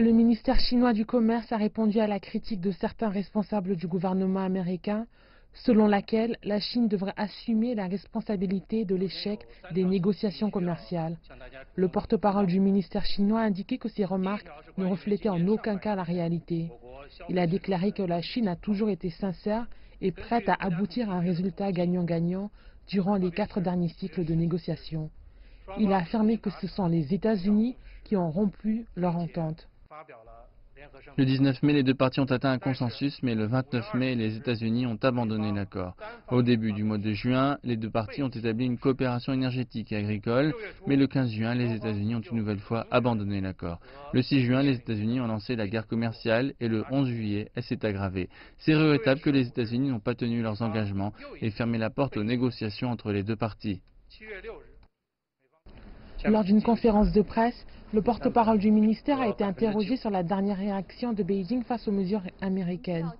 Le ministère chinois du Commerce a répondu à la critique de certains responsables du gouvernement américain, selon laquelle la Chine devrait assumer la responsabilité de l'échec des négociations commerciales. Le porte-parole du ministère chinois a indiqué que ces remarques ne reflétaient en aucun cas la réalité. Il a déclaré que la Chine a toujours été sincère et prête à aboutir à un résultat gagnant-gagnant durant les 4 derniers cycles de négociations. Il a affirmé que ce sont les États-Unis qui ont rompu leur entente. Le 19 mai, les deux parties ont atteint un consensus, mais le 29 mai, les États-Unis ont abandonné l'accord. Au début du mois de juin, les deux parties ont établi une coopération énergétique et agricole, mais le 15 juin, les États-Unis ont une nouvelle fois abandonné l'accord. Le 6 juin, les États-Unis ont lancé la guerre commerciale et le 11 juillet, elle s'est aggravée. C'est regrettable que les États-Unis n'ont pas tenu leurs engagements et fermé la porte aux négociations entre les deux parties. Lors d'une conférence de presse, le porte-parole du ministère a été interrogé sur la dernière réaction de Beijing face aux mesures américaines.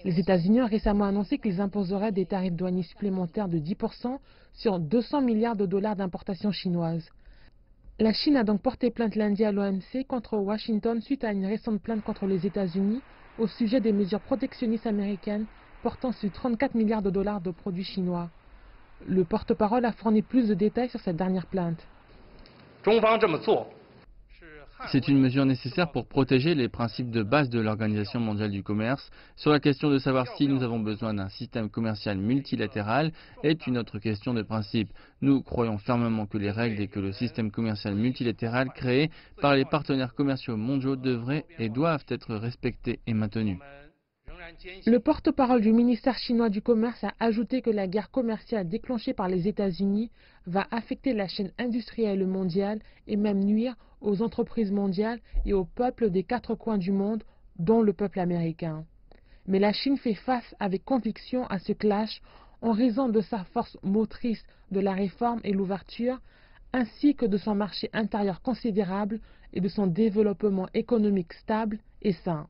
Les États-Unis ont récemment annoncé qu'ils imposeraient des tarifs douaniers supplémentaires de 10% sur 200 milliards de dollars d'importations chinoises. La Chine a donc porté plainte lundi à l'OMC contre Washington suite à une récente plainte contre les États-Unis au sujet des mesures protectionnistes américaines portant sur 34 milliards de dollars de produits chinois. Le porte-parole a fourni plus de détails sur cette dernière plainte. C'est une mesure nécessaire pour protéger les principes de base de l'Organisation mondiale du commerce. Sur la question de savoir si nous avons besoin d'un système commercial multilatéral est une autre question de principe. Nous croyons fermement que les règles et que le système commercial multilatéral créé par les partenaires commerciaux mondiaux devraient et doivent être respectés et maintenus. Le porte-parole du ministère chinois du Commerce a ajouté que la guerre commerciale déclenchée par les États-Unis va affecter la chaîne industrielle mondiale et même nuire aux entreprises mondiales et aux peuples des 4 coins du monde, dont le peuple américain. Mais la Chine fait face avec conviction à ce clash en raison de sa force motrice de la réforme et l'ouverture, ainsi que de son marché intérieur considérable et de son développement économique stable et sain.